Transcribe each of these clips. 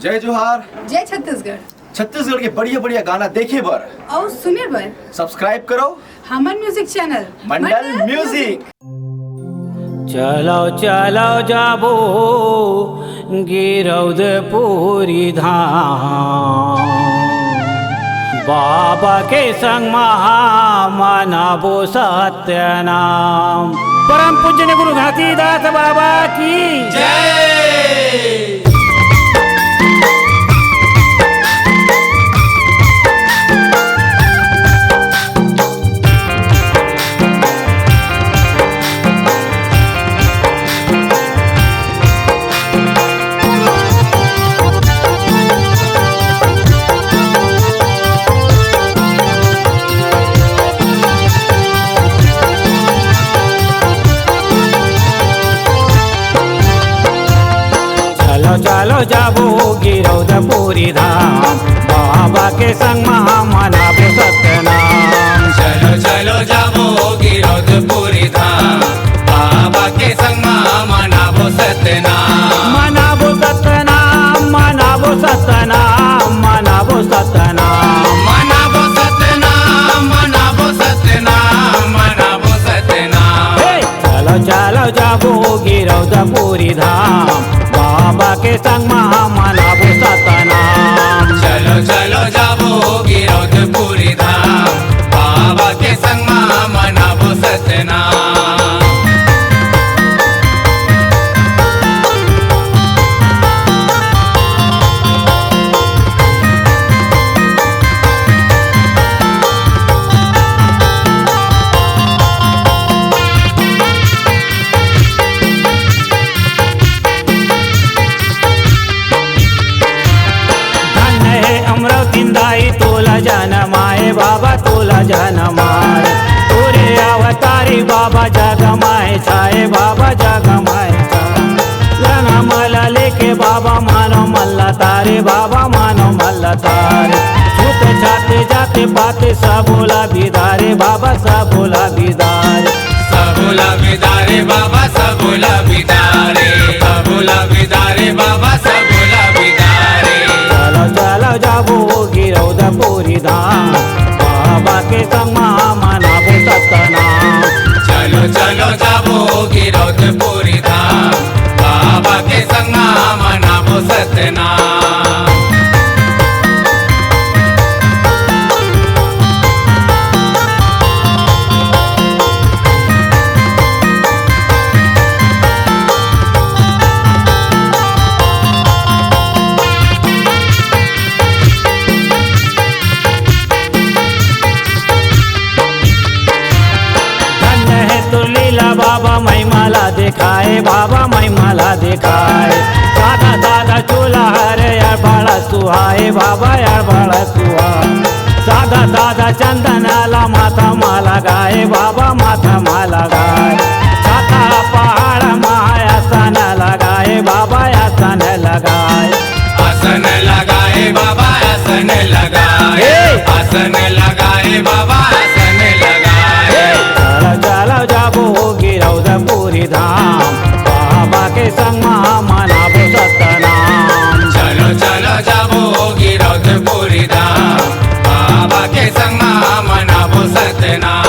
जय जोहार। जय छत्तीसगढ़। छत्तीसगढ़ के बढ़िया बढ़िया गाना देखे बर और सुने बर सब्सक्राइब करो हमन म्यूजिक चैनल मंडल म्यूजिक। चलो चलो जाबो गिरौदपुरी धाम, बाबा के संग मनाबो सत्यनाम। परम पूज्य गुरु घासीदास बाबा की जय। चलो जाबो गिरौदपुरी धाम, बाबा के संग मनाबो सत्यनाम। चलो चलो जाबो गिरौदपुरी धाम, बाबा के संग मनाबो सत्यनाम। मनाबो सत्यनाम, मनाबो सत्यनाम, मनाबो सत्यनाम। मनाबो सत्यनाम, मनाबो सत्यनाम, मनाबो सत्यनाम। चलो चलो जाबो गिरौदपुरी धाम, बाबा के संग मनाबो सत्यनाम। चलो चलो जाबो गिरौदपुरी धाम, बाबा के संग मनाबो सत्यनाम। तोला जनमाए बाबा तोला जनमाए, तोरे अवतारी बाबा जगमाए छाए, बाबा जगमाए लना मला लेके बाबा मानो मल्ला तारे, बाबा मानो मल्ला तारे। छूते जाते जाते बाते सबोला बिदारे, बाबा सबोला बिदारे। सबोला बिदारे बाबा सबोला बिदारे, सबोला बिदारे बाबा सबोला बिदारे। चलो चलो जाबो गिरौदपुरी धाम, बाबा के संग मनाबो सत्यनाम। चलो चलो जाबो गिरौदपुरी धाम, बाबा के संग मनाबो सत्यनाम। बाबा महिमाला दिखाए, बाबा महिमाला दिखाए। दादा दादा चूल्हा हरे यार बड़ा सुहाए, बाबा यार बड़ा सुहाए। दादा दादा चंदन आला माथा माला गाए, बाबा माथा माला गाए। छाता पहाड़ महायासन लगाए, बाबा आसन लगाए। आसन लगाए बाबा आसन लगाए, आसन लगाए बाबा आसन लगाए। चलो चलो जाबो गिरौदपुरी धाम, बाबा के संग मनाबो सत्यनाम। चलो चलो जाबो गिरौदपुरी धाम, बाबा के संग मनाबो सत्यनाम।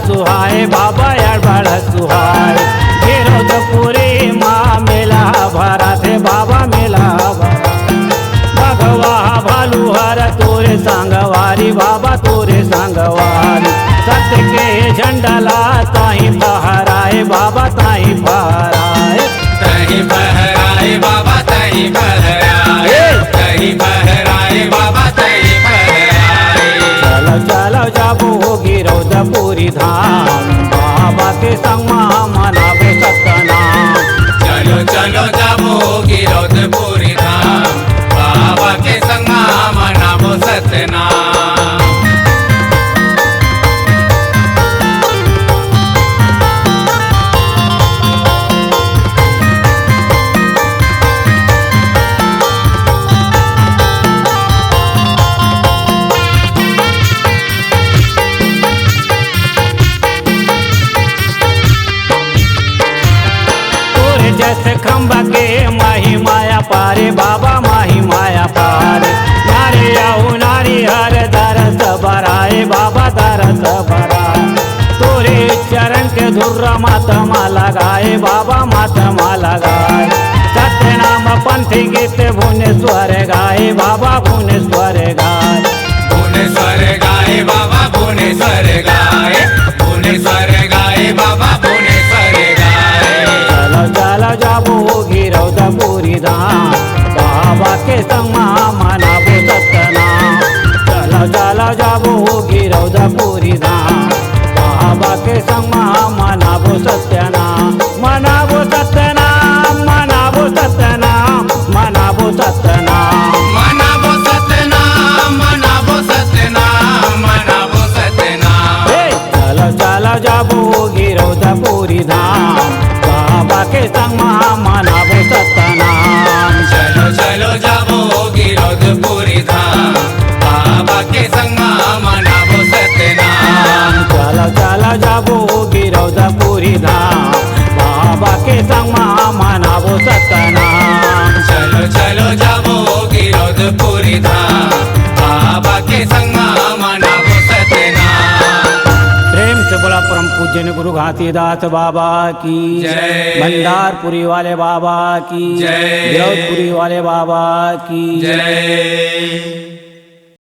सुहाए बाबा यार बड़ा सुहाए। गिरौदपुरी माँ मेला भरा थे, बाबा मेला भरा। भगवा भालू हर तोरे संगवारी, बाबा तोरे संगवारी। सत्य के झंडा ला ताही फहराए, बाबा ताही फहराए। तही फहराए बाबा तही फहराए, तही फहराए बाबा तही फहराए। चलो चलो जाबो गिरौदपुरी धाम, बाबा के संग मनाबो सत्यनाम। चलो चलो जाबो गिरौदपुरी धाम, बाबा के संग मनाबो सत्यनाम। जगदम्बा के माही माया पारे बाबा माही माया पारे नारी आऊ नारी हर दरस बराए बाबा दरस बराए तोरे चरण के धुर्र मातमा लगाए बाबा मातमा लगाए सत्यनाम पंथी गीत भुवनेश्वर गाए बाबा भुवनेश्वर गाए भुवनेश्वर गाए बाबा भुवनेश्वर गाए भुवनेश्वर गाए बाबा भुवनेश्वर गाए चलो चलो जाबो गिरौदपुरी धाम बाबा के संग मनाबो सत्यनाम चलो चलो जाबो गिरौदपुरी धाम बाबा के संग मनाबो सत्यनाम मनाबो सत्यनाम मनाबो सत्यनाम मनाबो सत्यनाम मनाबो सत्यनाम मनाबो सत्यनाम मनाबो सत्यनाम हे चलो चलो जाबो गिरौदपुरी धाम बाबा के संग मनाबो सत्यनाम चलो चलो जाबो गिरौदपुरी धाम बाबा के संग मनाबो सत्यनाम चलो चलो जाबो गिरौदपुरी धाम बाबा के संग मनाबो सत्यनाम चलो चलो जाबो गिरौदपुरी धाम बाबा के संग मनाबो सत्यनाम प्रेम से बोला परम पूज्य गुरु घासीदास बाबा की जय। भंडारपुरी वाले बाबा की जय। गिरौदपुरी वाले बाबा की जय